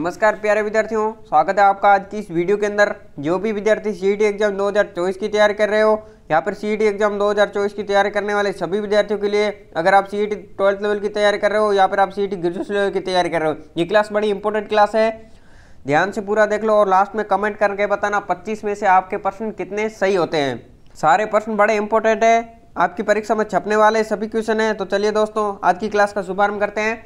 नमस्कार प्यारे विद्यार्थियों, स्वागत है आपका आज की इस वीडियो के अंदर। जो भी विद्यार्थी सीईटी एग्जाम 2024 की तैयारी कर रहे हो, यहाँ पर सीईटी एग्जाम 2024 की तैयारी करने वाले सभी विद्यार्थियों के लिए, अगर आप सीईटी 12th लेवल की तैयारी कर रहे हो या फिर आप सीईटी ग्रेजुएशन लेवल की तैयारी कर रहे हो, ये क्लास बड़ी इंपॉर्टेंट क्लास है। ध्यान से पूरा देख लो और लास्ट में कमेंट करके बताना 25 में से आपके प्रश्न कितने सही होते हैं। सारे प्रश्न बड़े इंपॉर्टेंट है, आपकी परीक्षा में छपने वाले सभी क्वेश्चन है। तो चलिए दोस्तों, आज की क्लास का शुभारंभ करते हैं।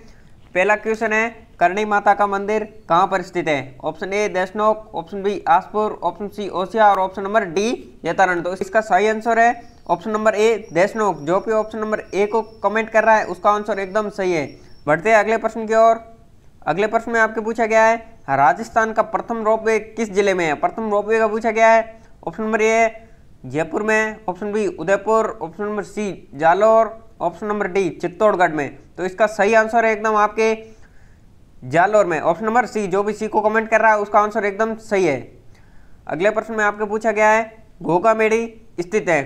पहला क्वेश्चन है, करणी माता का मंदिर कहाँ पर स्थित है? Option A Deshnok, option B Aspur, option C Osian और ऑप्शन नंबर डी जैतारण। तो इसका सही आंसर है ऑप्शन नंबर ए देशनोक। जो भी ऑप्शन नंबर ए को कमेंट कर रहा है उसका आंसर एकदम सही है। बढ़ते हैं अगले प्रश्न की ओर। अगले प्रश्न में आपके पूछा गया है, राजस्थान का प्रथम रोपवे किस जिले में है? प्रथम रोपवे का पूछा गया है। ऑप्शन नंबर ए जयपुर में, option B Udaipur, option number C Jalore, option number D Chittorgarh में। तो इसका सही आंसर है एकदम आपके जालोर में, ऑप्शन नंबर सी। जो भी सी को कमेंट कर रहा है उसका आंसर एकदम सही है। अगले प्रश्न में आपके पूछा गया है, घोघामेडी स्थित है।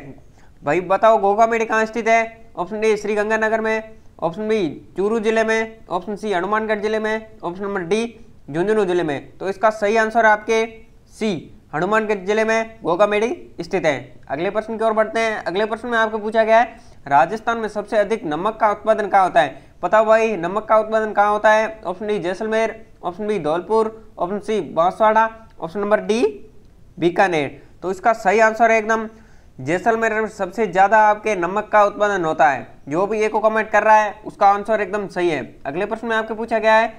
भाई बताओ घोघामेडी कहाँ स्थित है? ऑप्शन ए श्री गंगानगर में, ऑप्शन बी चूरू जिले में, ऑप्शन सी हनुमानगढ़ जिले में, ऑप्शन नंबर डी झुंझुनू जिले में। तो इसका सही आंसर है आपके सी, हनुमानगढ़ जिले में घोघामेडी स्थित है। अगले प्रश्न की ओर बढ़ते हैं। अगले प्रश्न में आपको पूछा गया है, राजस्थान में सबसे अधिक नमक का उत्पादन कहाँ होता है? बताओ भाई नमक का उत्पादन कहाँ होता है? Option D Jaisalmer, option B Dholpur, option C Banswara, option number D Bikaner. तो इसका सही आंसर है एकदम जैसलमेर में सबसे ज्यादा आपके नमक का उत्पादन होता है। जो भी ए को कमेंट कर रहा है उसका आंसर एकदम सही है। अगले प्रश्न में आपको पूछा गया है,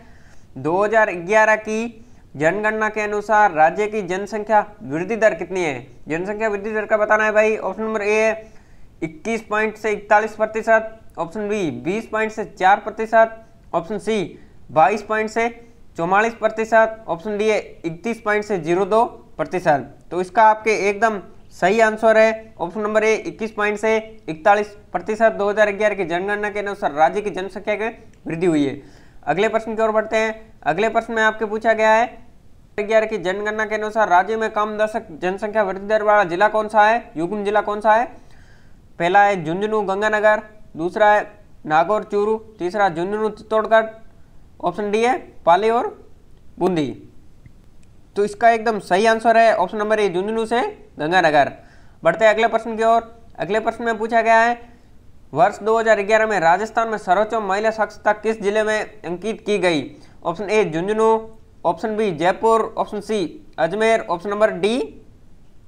2011 की जनगणना के अनुसार राज्य की जनसंख्या वृद्धि दर कितनी है? जनसंख्या वृद्धि दर का बताना है भाई। ऑप्शन नंबर ए 21 से 41%, ऑप्शन बी 20 से 4%, ऑप्शन सी 22 से 44%, ऑप्शन डी 31 से 02%। तो इसका आपके एकदम सही आंसर है ऑप्शन नंबर ए 21 से 41%। 2011 की जनगणना के अनुसार राज्य की जनसंख्या की वृद्धि हुई है। अगले प्रश्न की ओर बढ़ते हैं। अगले प्रश्न में आपके पूछा गया है, 2011 की जनगणना के अनुसार राज्य में कम दशक जनसंख्या वृद्धि दर वाला जिला कौन सा है? युग्म जिला कौन सा है? पहला है झुंझुनू गंगानगर, दूसरा है नागौर चूरू, तीसरा झुंझुनू चित्तौड़गढ़, ऑप्शन डी है पाली और बूंदी। तो इसका एकदम सही आंसर है ऑप्शन नंबर ए झुंझुनू से गंगानगर। बढ़ते हैं अगले प्रश्न की ओर। अगले प्रश्न में पूछा गया है, वर्ष 2011 में राजस्थान में सर्वोच्च महिला साक्षरता किस जिले में अंकित की गई? Option A Jhunjhunu, option B Jaipur, option C Ajmer, option number D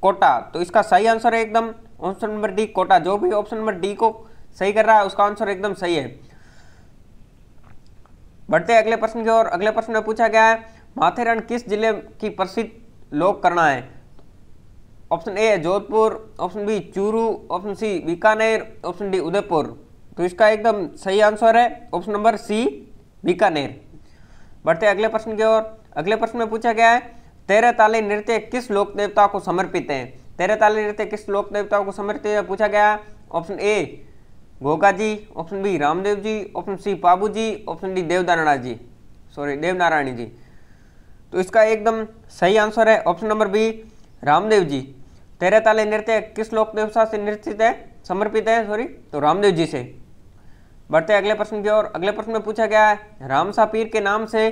Kota. तो इसका सही आंसर है एकदम ऑप्शन नंबर डी कोटा। जो भी ऑप्शन नंबर डी को सही कर रहा है उसका आंसर एकदम सही है। बढ़ते हैं अगले प्रश्न की ओर। अगले प्रश्न में पूछा गया है, माथेरान किस जिले की प्रसिद्ध लोक कला है? Option A Jodhpur, option B Churu, option C Bikaner, option D Udaipur. तो इसका एकदम सही आंसर है ऑप्शन नंबर सी बीकानेर। बढ़ते अगले प्रश्न की ओर। अगले प्रश्न में पूछा गया है, तेरह ताली नृत्य किस लोक देवता को समर्पित है? तेरह ताली नृत्य किस लोक देवता को समर्पित है पूछा गया। Option A Goga ji, option B Ramdev ji, option C Pabu ji, option D Devnarayani ji. तो इसका एकदम सही आंसर है option number B Ramdev ji. तेरह ताली नृत्य किस लोक देवता से नृत्य है समर्पित है? तो रामदेव जी से। बढ़ते अगले प्रश्न की ओर। अगले प्रश्न में पूछा गया है, रामसा पीर के नाम से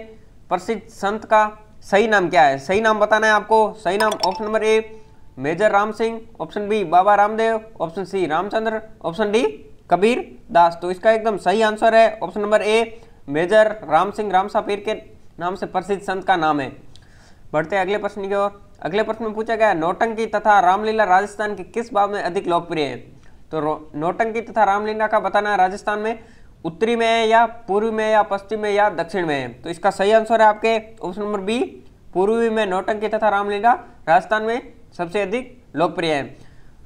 प्रसिद्ध संत का सही नाम क्या है? सही नाम बताना है आपको। सही नाम option number A Major Ram Singh, option B Baba Ramdev, option C Ramchandra, option D Kabir Das. तो इसका एकदम सही आंसर है option number A Major Ram Singh Ramsa Pir के नाम से प्रसिद्ध संत का नाम है। बढ़ते अगले प्रश्न की ओर। अगले प्रश्न में पूछा गया, नौटंकी तथा रामलीला राजस्थान के किस भाग में अधिक लोकप्रिय है? तो नौटंकी तथा रामलीला का बताना है राजस्थान में उत्तरी में है या पूर्वी में या पश्चिम में या दक्षिण में है? तो इसका सही आंसर है आपके ऑप्शन नंबर बी पूर्वी में नौटंकी तथा रामलीला राजस्थान में सबसे अधिक लोकप्रिय है।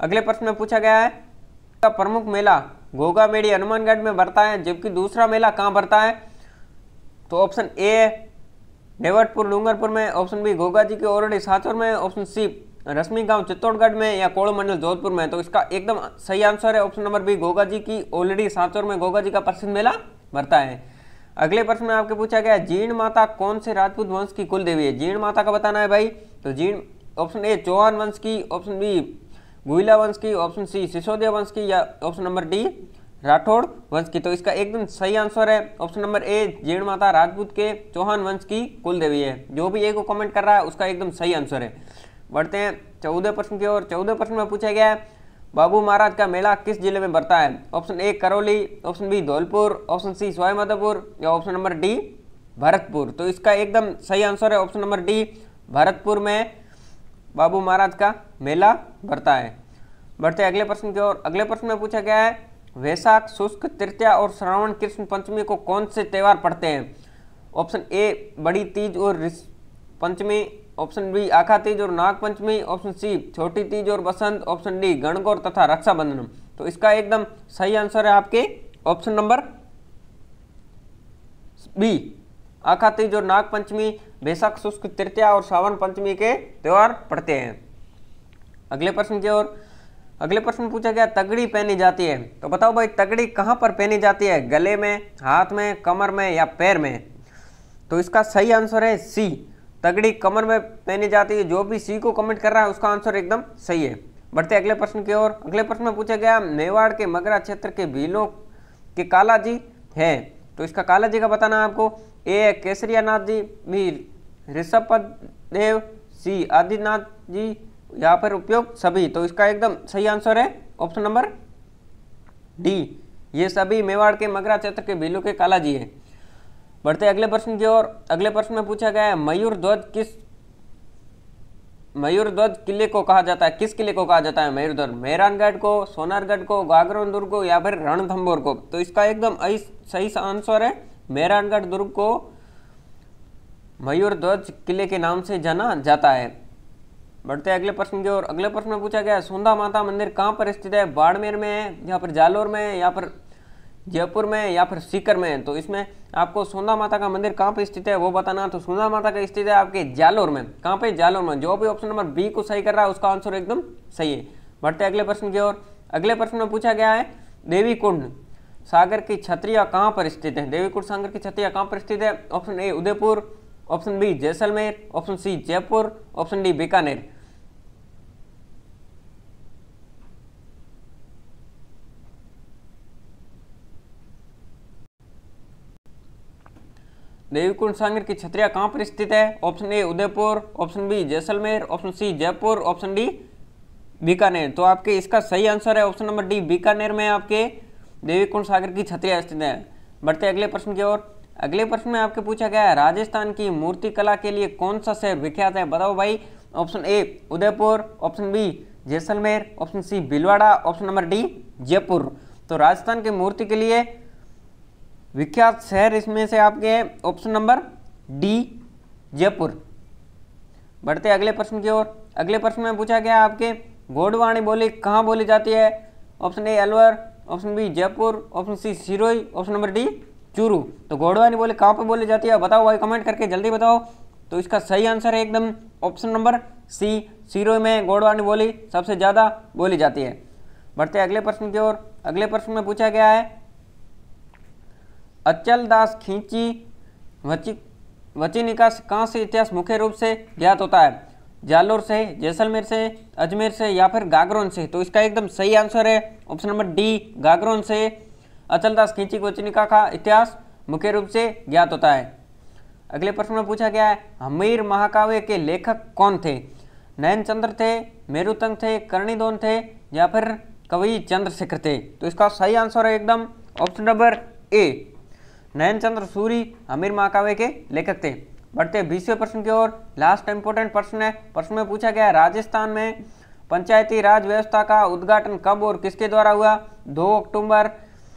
अगले प्रश्न में पूछा गया है, का प्रमुख मेला घोघामेडी हनुमानगढ़ में बढ़ता है, जबकि दूसरा मेला कहाँ बढ़ता है? तो ऑप्शन ए नेवटपुर डूंगरपुर में, ऑप्शन बी घोघा जी के ओरडी साचौर में, ऑप्शन सी रश्मि गांव चित्तौड़गढ़ में या कोड़ मंडल जोधपुर में। तो इसका एकदम सही आंसर है ऑप्शन नंबर बी घोघा जी की ओरडी साचौर में घोघा जी का प्रसिद्ध मेला बढ़ता है। अगले प्रश्न में आपके पूछा गया, जीर्ण माता कौन से राजपूत वंश की कुल देवी है? जीर्ण माता का बताना है भाई। तो जीर्ण ऑप्शन ए चौहान वंश की, ऑप्शन बी गुहिला वंश की, ऑप्शन सी सिसोदिया वंश की या ऑप्शन नंबर डी राठौड़ वंश की। तो इसका एकदम सही आंसर है ऑप्शन नंबर ए, जीर्ण माता राजपूत के चौहान वंश की कुल देवी है। जो भी ए को कमेंट कर रहा है उसका एकदम सही आंसर है। बढ़ते हैं 14 प्रश्न की ओर। 14 प्रश्न में पूछा गया है बाबू महाराज का मेला किस जिले में बढ़ता है? Option A Karauli, option B Dholpur, option C Sawai Madhopur या ऑप्शन नंबर डी भरतपुर। तो इसका एकदम सही आंसर है ऑप्शन नंबर डी, भरतपुर में बाबू महाराज का मेला बढ़ता है। बढ़ते अगले प्रश्न की ओर। अगले प्रश्न में पूछा गया है वैशाख शुक्ल तृतीया और श्रावण कृष्ण पंचमी को कौन से त्योहार पड़ते हैं? ऑप्शन ए बड़ी तीज और पंचमी, ऑप्शन बी आखा तीज और नाग पंचमी, ऑप्शन सी छोटी तीज और बसंत, ऑप्शन डी गणगौर तथा रक्षाबंधन। तो इसका एकदम सही आंसर है आपके ऑप्शन नंबर बी, आखा तीज और नाग पंचमी वैशाख शुक्ल तृतीया और श्रावण पंचमी के त्योहार पड़ते हैं। अगले प्रश्न की ओर। अगले प्रश्न पूछा गया तगड़ी पहनी जाती है, तो बताओ भाई तगड़ी कहां पर पहनी जाती है? गले में, हाथ में, कमर में या पैर में? तो इसका सही आंसर है सी, तगड़ी कमर में पहनी जाती है। जो भी सी को कमेंट कर रहा है उसका आंसर एकदम सही है। बढ़ते अगले प्रश्न की ओर। अगले प्रश्न में पूछा गया मेवाड़ के मगरा क्षेत्र के भीलों के काला जी है, तो इसका काला जी का बताना है आपको। ए केसरिया नाथ जी, बी ऋषभ देव, सी आदिनाथ जी, यहाँ पर उपयोग सभी। तो इसका एकदम सही आंसर है ऑप्शन नंबर डी, ये सभी मेवाड़ के मगरा क्षेत्र के भीलों के काला जी है। बढ़ते अगले प्रश्न की ओर। अगले प्रश्न में पूछा गया है मयूर ध्वज किले को कहा जाता है? किस किले को कहा जाता है मयूर ध्वज? मेहरानगढ़ को, सोनारगढ़ को, गागरोन दुर्ग को या फिर रणथंभौर को? तो इसका एकदम सही आंसर है मेहरानगढ़ दुर्ग को मयूर ध्वज किले के नाम से जाना जाता है। बढ़ते अगले प्रश्न की ओर। अगले प्रश्न में पूछा गया सोंधा माता मंदिर कहाँ पर स्थित है? बाड़मेर में है, या फिर जालोर में है, या फिर जयपुर में, या फिर सीकर में है? तो इसमें आपको सोंधा माता का मंदिर कहाँ पे स्थित है वो बताना। तो सोंधा माता का स्थित है आपके जालोर में। कहाँ पे? जालोर में। जो भी ऑप्शन नंबर बी को सही कर रहा है उसका आंसर एकदम सही है। बढ़ते अगले प्रश्न की ओर। अगले प्रश्न में पूछा गया है देवी कुंड सागर की छतरिया कहाँ पर स्थित है? देवी कुंड सागर की छतरिया कहाँ पर स्थित है? Option A Udaipur, option B Jaisalmer, option C Jaipur, option D Bikaner. Devikund Sagar की छतरिया कहां पर स्थित है? Option A Udaipur, option B Jaisalmer, option C Jaipur, option D Bikaner. तो आपके इसका सही आंसर है ऑप्शन नंबर डी, बीकानेर में आपके देवीकुंड सागर की छतरिया स्थित है। बढ़ते अगले प्रश्न की ओर। अगले प्रश्न में आपके पूछा गया है राजस्थान की मूर्ति कला के लिए कौन सा शहर विख्यात है? बताओ भाई। Option A Udaipur, option B Jaisalmer, option C Bhilwara, option number D Jaipur. तो राजस्थान की मूर्ति के लिए विख्यात शहर इसमें से आपके ऑप्शन नंबर डी जयपुर। बढ़ते अगले प्रश्न की ओर। अगले प्रश्न में पूछा गया आपके गोंडवानी बोली कहाँ बोली जाती है? Option A Alwar, option B Jaipur, option C Sirohi, option number D Churu. तो गोंडवानी बोली कहाँ पे बोली जाती है बताओ भाई, कमेंट करके जल्दी बताओ। तो इसका सही आंसर है एकदम ऑप्शन नंबर सी, सिरोही में गोंडवानी बोली सबसे ज़्यादा बोली जाती है। बढ़ते अगले प्रश्न की ओर। अगले प्रश्न में पूछा गया है अचल दास खींची वचनिका कहाँ से इतिहास मुख्य रूप से ज्ञात होता है? जालोर से, जैसलमेर से, अजमेर से या फिर गागरोन से? तो इसका एकदम सही आंसर है ऑप्शन नंबर डी, गागरोन से अचल दास खींची वचनिका का इतिहास मुख्य रूप से ज्ञात होता है। अगले प्रश्न में पूछा गया है हमीर महाकाव्य के लेखक कौन थे? नयनचंद्र थे, मेरुतंग थे, कर्णिदोन थे या फिर कवि चंद्रशेखर थे? तो इसका सही आंसर है एकदम option number A, Nayanchandra Suri Hammir Mahakavya के लेखक थे। बढ़ते 20वें प्रश्न की ओर। लास्ट इंपोर्टेंट प्रश्न है। प्रश्न में पूछा गया राजस्थान में पंचायती राज व्यवस्था का उद्घाटन कब और किसके द्वारा हुआ? 2 अक्टूबर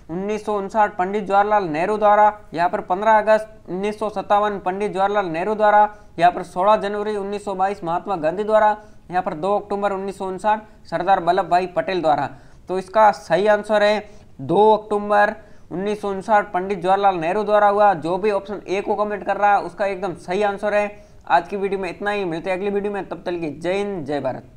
1959 पंडित जवाहरलाल नेहरू द्वारा, यहाँ पर 15 अगस्त 1957 पंडित जवाहरलाल नेहरू द्वारा, यहाँ पर 16 जनवरी 1922 महात्मा गांधी द्वारा, यहाँ पर 2 अक्टूबर 1959 सरदार वल्लभ भाई पटेल द्वारा। तो इसका सही आंसर है 2 अक्टूबर 1959 पंडित जवाहरलाल नेहरू द्वारा हुआ। जो भी ऑप्शन ए को कमेंट कर रहा है उसका एकदम सही आंसर है। आज की वीडियो में इतना ही, मिलते हैं अगली वीडियो में, तब तक के जय हिंद जय भारत।